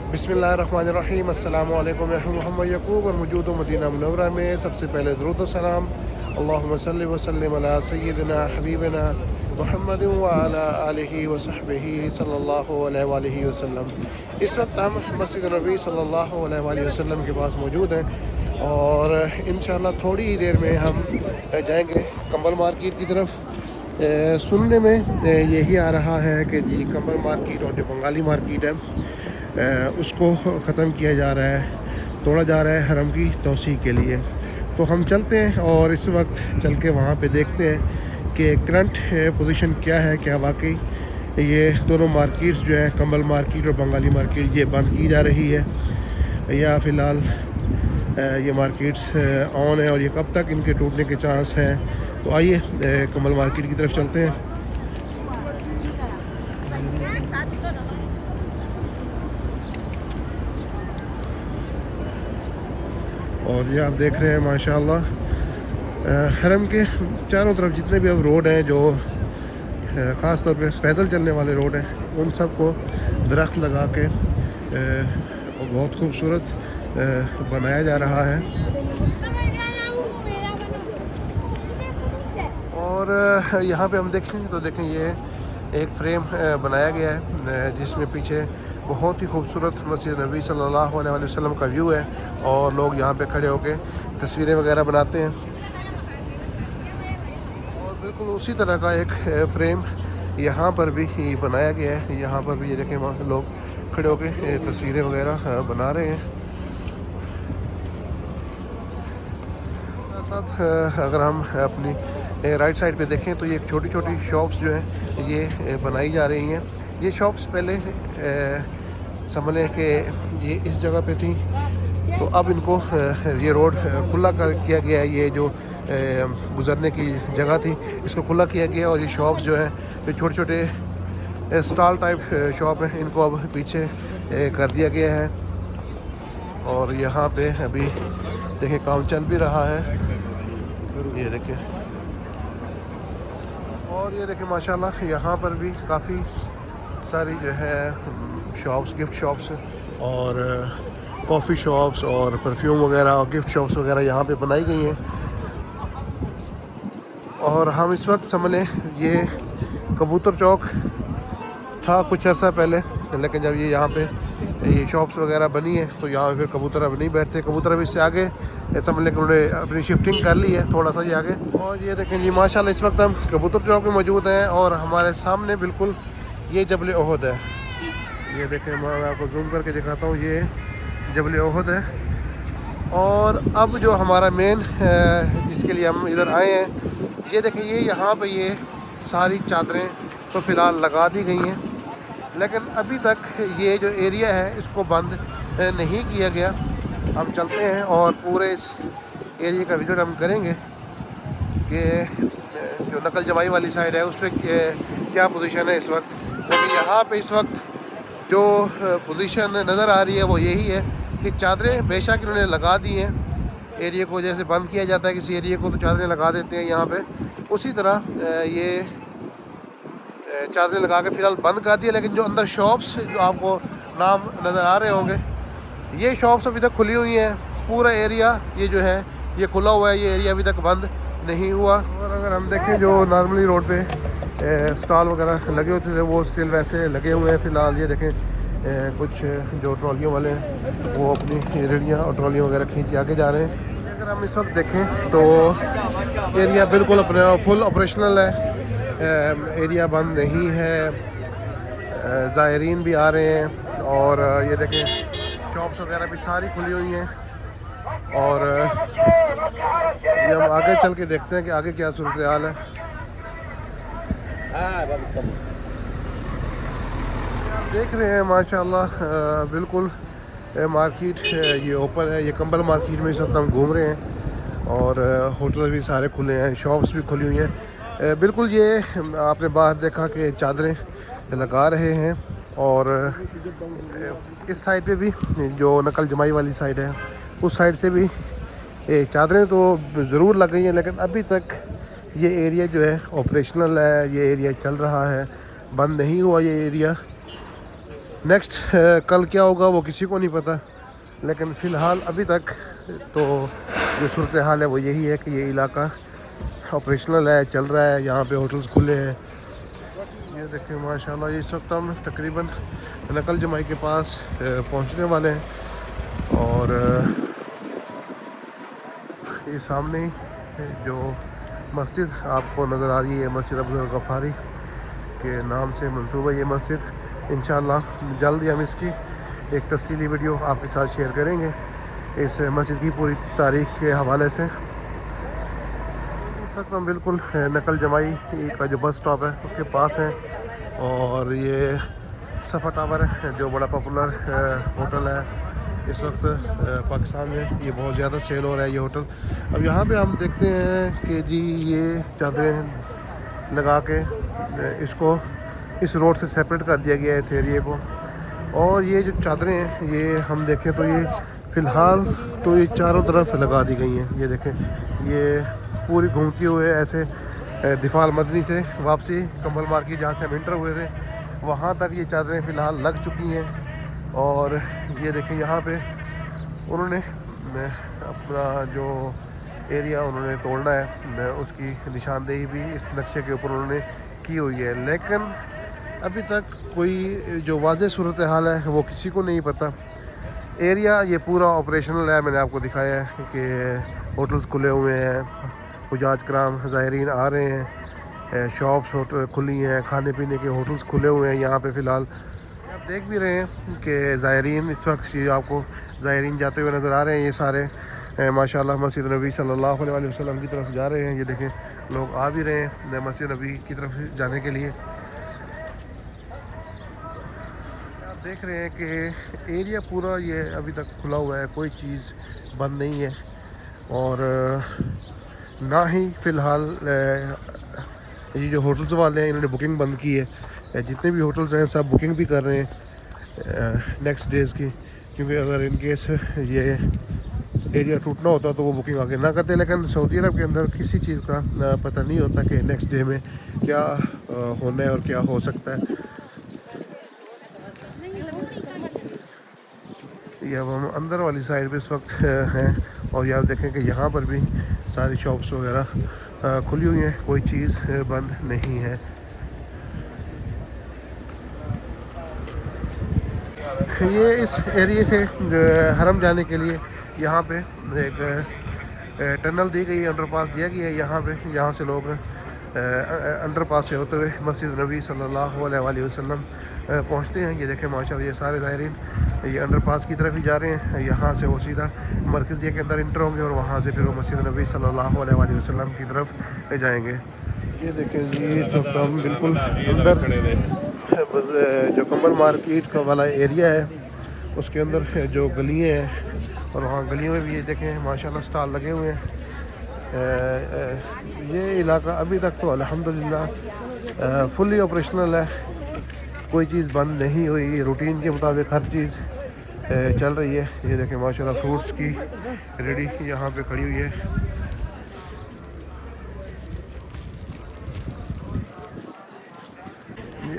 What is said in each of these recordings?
बिस्मिल्लाहिर्रहमानिर्रहीम। अस्सलामु अलैकुम। मैं हूं मोहम्मद यकूब और मौजूद हूं मदीना मुनव्वरा में। सबसे पहले दुरूद व सलाम अल्लाहुम्मा सल्लि व सल्लिम अला सय्यिदिना हबीबिना मुहम्मद व अला आलिहि व सहबिहि सल्लल्लाहु अलैहि वसल्लम। इस वक्त हम मस्जिद नबी सल्लल्लाहु अलैहि वसल्लम के पास मौजूद हैं और इंशाअल्लाह थोड़ी ही देर में हम जाएंगे कंबल मार्केट की तरफ। सुनने में यही आ रहा है कि जी कंबल मार्केट और जो बंगाली मार्केट है उसको ख़त्म किया जा रहा है, तोड़ा जा रहा है हरम की तोसी के लिए। तो हम चलते हैं और इस वक्त चल के वहाँ पे देखते हैं कि करंट पोजीशन क्या है, क्या वाकई ये दोनों मार्केट्स जो है कंबल मार्केट और बंगाली मार्केट ये बंद की जा रही है या फ़िलहाल ये मार्केट्स ऑन है और ये कब तक इनके टूटने के चांस हैं। तो आइए कंबल मार्केट की तरफ चलते हैं। और ये आप देख रहे हैं माशाल्लाह हरम के चारों तरफ जितने भी अब रोड हैं जो ख़ास तौर पे पैदल चलने वाले रोड हैं उन सब को दरख्त लगा के बहुत खूबसूरत बनाया जा रहा है। और यहाँ पे हम देखें तो देखें ये एक फ्रेम बनाया गया है जिसमें पीछे बहुत ही खूबसूरत मस्जिद नबी सल्लल्लाहु अलैहि वसल्लम का व्यू है और लोग यहाँ पे खड़े होकर तस्वीरें वगैरह बनाते हैं। और बिल्कुल उसी तरह का एक फ्रेम यहाँ पर भी बनाया गया है। यहाँ पर भी ये देखें वहाँ लोग खड़े होकर तस्वीरें वगैरह बना रहे हैं। साथ अगर हम अपनी राइट साइड पे देखें तो ये एक छोटी छोटी शॉप्स जो हैं ये बनाई जा रही हैं। ये शॉप्स पहले समझ लें कि ये इस जगह पे थी, तो अब इनको ये रोड खुला कर किया गया है। ये जो गुज़रने की जगह थी इसको खुला किया गया और ये शॉप्स जो हैं ये छोटे छोटे स्टॉल टाइप शॉप हैं, इनको अब पीछे कर दिया गया है। और यहाँ पे अभी देखें काम चल भी रहा है, ये देखें। और ये देखें माशाल्लाह यहाँ पर भी काफ़ी सारी जो है शॉप्स, गिफ्ट शॉप्स और कॉफ़ी शॉप्स और परफ्यूम वगैरह और गिफ्ट शॉप्स वगैरह यहाँ पे बनाई गई हैं। और हम इस वक्त समझ लें ये कबूतर चौक था कुछ अर्सा पहले, लेकिन जब ये यहाँ पे ये शॉप्स वगैरह बनी है तो यहाँ पे फिर कबूतर अब नहीं बैठते। कबूतर अब इससे आगे समझ लें कि उन्होंने अपनी शिफ्टिंग कर ली है थोड़ा सा ये आगे। और ये देखें जी माशाल्लाह इस वक्त हम कबूतर चौक में मौजूद हैं और हमारे सामने बिल्कुल ये जबल ओहद है। ये देखें मैं आपको जूम करके दिखाता हूँ, ये जबल ओहद है। और अब जो हमारा मेन जिसके लिए हम इधर आए हैं, ये देखें ये यहाँ पे ये सारी चादरें तो फ़िलहाल लगा दी गई हैं, लेकिन अभी तक ये जो एरिया है इसको बंद नहीं किया गया। हम चलते हैं और पूरे इस एरिया का विज़िट हम करेंगे कि जो नकल जमाई वाली साइड है उस पर क्या पोजीशन है इस वक्त। क्योंकि यहाँ पे इस वक्त जो पोजीशन नज़र आ रही है वो यही है कि चादरें बेशक इन्होंने लगा दी हैं। एरिया को जैसे बंद किया जाता है किसी एरिया को तो चादरें लगा देते हैं यहाँ पे, उसी तरह ये चादरें लगा के फ़िलहाल बंद कर दिया। लेकिन जो अंदर शॉप्स जो आपको नाम नज़र आ रहे होंगे, ये शॉप्स अभी तक खुली हुई हैं। पूरा एरिया ये जो है ये खुला हुआ है, ये एरिया अभी तक बंद नहीं हुआ। और अगर हम देखें जो नॉर्मली रोड पे स्टॉल वगैरह लगे होते थे वो स्टिल वैसे लगे हुए हैं फ़िलहाल। ये देखें कुछ जो ट्रॉलियों वाले हैं वो अपनी रेहड़ियाँ और ट्रॉलियाँ वगैरह खींच के आगे जा रहे हैं। अगर हम इस वक्त देखें तो एरिया बिल्कुल अपने फुल ऑपरेशनल है, एरिया बंद नहीं है, ज़ायरीन भी आ रहे हैं। और ये देखें शॉप्स वगैरह भी सारी खुली हुई हैं। और ये हम आगे चल के देखते हैं कि आगे क्या सूरत हाल है। देख रहे हैं माशाल्लाह बिल्कुल मार्केट ये ओपन है। ये कंबल मार्केट में इस वक्त हम घूम रहे हैं और होटल भी सारे खुले हैं, शॉप्स भी खुली हुई हैं। बिल्कुल ये आपने बाहर देखा कि चादरें लगा रहे हैं। और इस साइड पे भी जो नकल जमाई वाली साइड है उस साइड से भी चादरें तो ज़रूर लग गई हैं, लेकिन अभी तक ये एरिया जो है ऑपरेशनल है, ये एरिया चल रहा है, बंद नहीं हुआ ये एरिया। नेक्स्ट कल क्या होगा वो किसी को नहीं पता, लेकिन फ़िलहाल अभी तक तो जो सूरत हाल है वो यही है कि ये इलाका ऑपरेशनल है, चल रहा है, यहाँ पे होटल्स खुले हैं। ये देखें माशाल्लाह, इस वक्त हम तकरीबन नकल जमाई के पास पहुँचने वाले हैं। और ये सामने जो मस्जिद आपको नज़र आ रही है, मस्जिद अब्दुल गफ़ारी के नाम से मंसूबा ये मस्जिद। इंशाअल्लाह जल्द ही हम इसकी एक तफसीली वीडियो आपके साथ शेयर करेंगे इस मस्जिद की पूरी तारीख के हवाले से। इस वक्त हम बिल्कुल नकल जमाई का जो बस स्टॉप है उसके पास हैं, और ये सफ़ा टावर है जो बड़ा पॉपुलर होटल है इस वक्त पाकिस्तान में, ये बहुत ज़्यादा सेल हो रहा है ये होटल। अब यहाँ पे हम देखते हैं कि जी ये चादरें लगा के इसको इस रोड से सेपरेट कर दिया गया है इस एरिए को। और ये जो चादरें हैं ये हम देखें तो ये फ़िलहाल तो ये चारों तरफ लगा दी गई हैं। ये देखें ये पूरी घूमती हुए ऐसे दिफाल मदनी से वापसी कम्बल मार्केट जहाँ से हम इंटर हुए थे वहाँ तक ये चादरें फ़िलहाल लग चुकी हैं। और ये देखें यहाँ पे उन्होंने अपना जो एरिया उन्होंने तोड़ना है उसकी निशानदेही भी इस नक्शे के ऊपर उन्होंने की हुई है, लेकिन अभी तक कोई जो वाज़ेह सूरत हाल है वो किसी को नहीं पता। एरिया ये पूरा ऑपरेशनल है, मैंने आपको दिखाया है कि होटल्स खुले हुए हैं, हुजाज कराम ज़ायरीन आ रहे हैं, शॉप्स होटल खुली हैं, खाने पीने के होटल्स खुले हुए हैं यहाँ पे फ़िलहाल। आप देख भी रहे हैं कि ज़ायरीन इस वक्त ये आपको ज़ायरीन जाते हुए नज़र आ रहे हैं। ये सारे माशाल्लाह मस्जिद नबी सल्लल्लाहु अलैहि वसल्लम की तरफ जा रहे हैं। ये देखें लोग आ भी रहे हैं मस्जिद नबी की तरफ जाने के लिए। आप देख रहे हैं कि एरिया पूरा ये अभी तक खुला हुआ है, कोई चीज़ बंद नहीं है। और ना ही फ़िलहाल ये जो होटल्स वाले हैं इन्होंने बुकिंग बंद की है। जितने भी होटल्स हैं सब बुकिंग भी कर रहे हैं नेक्स्ट डेज़ की, क्योंकि अगर इन केस ये एरिया टूटना होता तो वो बुकिंग आगे ना करते। लेकिन सऊदी अरब के अंदर किसी चीज़ का पता नहीं होता कि नेक्स्ट डे में क्या होना है और क्या हो सकता है। ये अब हम अंदर वाली साइड पे इस वक्त हैं, और ये आप देखें कि यहाँ पर भी सारी शॉप्स वगैरह खुली हुई हैं, कोई चीज़ बंद नहीं है। ये इस एरिए से हरम जाने के लिए यहाँ पे एक टनल दी गई है, अंडरपास दिया गया है यहाँ पे, यहाँ से लोग अंडरपास से होते हुए मस्जिद नबी सल्लल्लाहु अलैहि वसल्लम पहुँचते हैं। ये देखें माशाल्लाह ये सारे ज़ायरीन ये अंडरपास की तरफ ही जा रहे हैं। यहाँ से वो सीधा मरकज़िया के अंदर इंटर होंगे और वहाँ से फिर वो मस्जिद नबी सल्लल्लाहु अलैहि वसल्लम की तरफ जाएंगे। ये देखें जी तो हम बिल्कुल अंदर जो कम्बल मार्केट का वाला एरिया है उसके अंदर जो गलियाँ हैं, और वहाँ गलियों में भी ये देखें माशाल्लाह स्टॉल लगे हुए हैं। ये इलाका अभी तक तो अल्हम्दुलिल्लाह फुली ऑपरेशनल है, कोई चीज़ बंद नहीं हुई, रूटीन के मुताबिक हर चीज़ चल रही है। ये देखें माशाल्लाह फ्रूट्स की रेडी यहाँ पे खड़ी हुई है।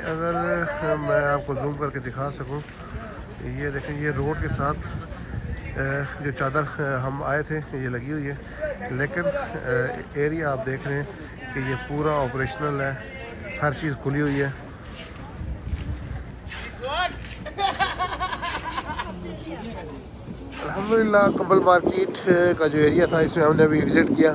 अगर मैं आपको जूम करके दिखा सकूं, ये देखें ये रोड के साथ जो चादर हम आए थे ये लगी हुई है, लेकिन एरिया आप देख रहे हैं कि ये पूरा ऑपरेशनल है, हर चीज़ खुली हुई है। अल्हम्दुलिल्लाह कम्बल मार्केट का जो एरिया था इसमें हमने अभी विज़िट किया।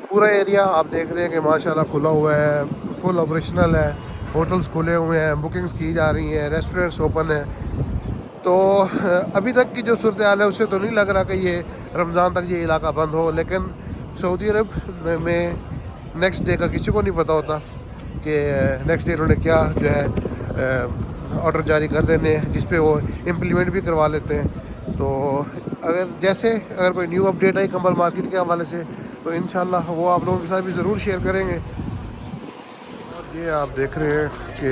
पूरा एरिया आप देख रहे हैं कि माशाल्लाह खुला हुआ है, फुल ऑपरेशनल है, होटल्स खुले हुए हैं, बुकिंग्स की जा रही हैं, रेस्टोरेंट्स ओपन है। तो अभी तक की जो सूरत हाल है उससे तो नहीं लग रहा कि ये रमज़ान तक ये इलाका बंद हो, लेकिन सऊदी अरब में नेक्स्ट डे का किसी को नहीं पता होता कि नेक्स्ट डे उन्होंने क्या जो है ऑर्डर जारी कर देने जिस पे वो इम्प्लीमेंट भी करवा लेते हैं। तो अगर कोई न्यू अपडेट आई कम्बल मार्केट के हवाले से तो इंशाल्लाह वो आप लोगों के साथ भी ज़रूर शेयर करेंगे। ये आप देख रहे हैं कि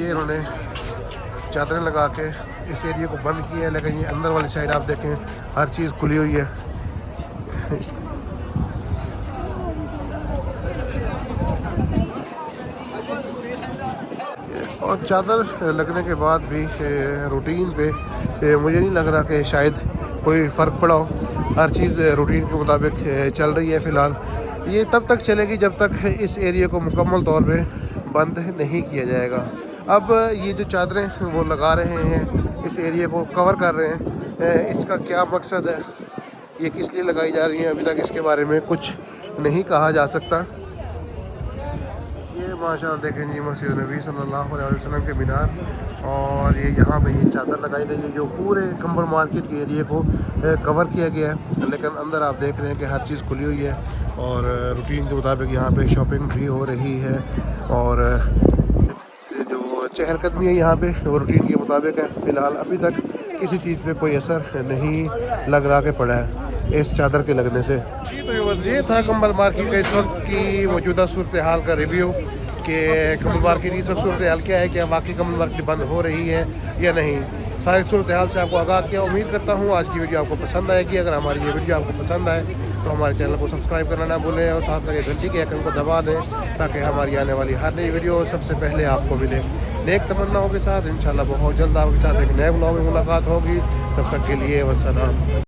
ये इन्होंने चादरें लगा के इस एरिया को बंद किया है, लेकिन ये अंदर वाली साइड आप देखें हर चीज़ खुली हुई है। चादर लगने के बाद भी रूटीन पे मुझे नहीं लग रहा कि शायद कोई फ़र्क पड़ा हो। हर चीज़ रूटीन के मुताबिक चल रही है फ़िलहाल। ये तब तक चलेगी जब तक इस एरिया को मुकम्मल तौर पे बंद नहीं किया जाएगा। अब ये जो चादरें वो लगा रहे हैं, इस एरिया को कवर कर रहे हैं, इसका क्या मकसद है, ये किस लिए लगाई जा रही हैं, अभी तक इसके बारे में कुछ नहीं कहा जा सकता। ये माशाअल्लाह देखें जी मस्जिद नबी सल्लल्लाहु अलैहि वसल्लम के मीनार, और ये यहाँ पे ये चादर लगाई गई है जो पूरे कंबल मार्केट के एरिया को कवर किया गया है। लेकिन अंदर आप देख रहे हैं कि हर चीज़ खुली हुई है और रूटीन के मुताबिक यहाँ पे शॉपिंग भी हो रही है, और जो चहलकदमी है यहाँ पे वो रूटीन के मुताबिक है। फ़िलहाल अभी तक किसी चीज़ पे कोई असर नहीं लग रहा कि पड़ा है इस चादर के लगने से। तो ये था कंबल मार्केट का इस वक्त की मौजूदा सूरत हाल का रिव्यू कि कंबल मार्केट की इस वक्त सूरत हाल क्या है, क्या वाकई कंबल मार्केट बंद हो रही है या नहीं। सारी सूरत हाल से आपको आगाह किया। उम्मीद करता हूँ आज की वीडियो आपको पसंद आएगी। अगर हमारी ये वीडियो आपको पसंद आए तो हमारे चैनल को सब्सक्राइब करना ना भूलें और साथ लगे घंटी के आइकन को दबा दें ताकि हमारी आने वाली हर नई वीडियो सबसे पहले आपको मिले। नेक तमन्नाओं के साथ इंशाल्लाह बहुत जल्द आपके साथ एक नए ब्लॉग में मुलाकात होगी। तब तक के लिए वस्सलाम।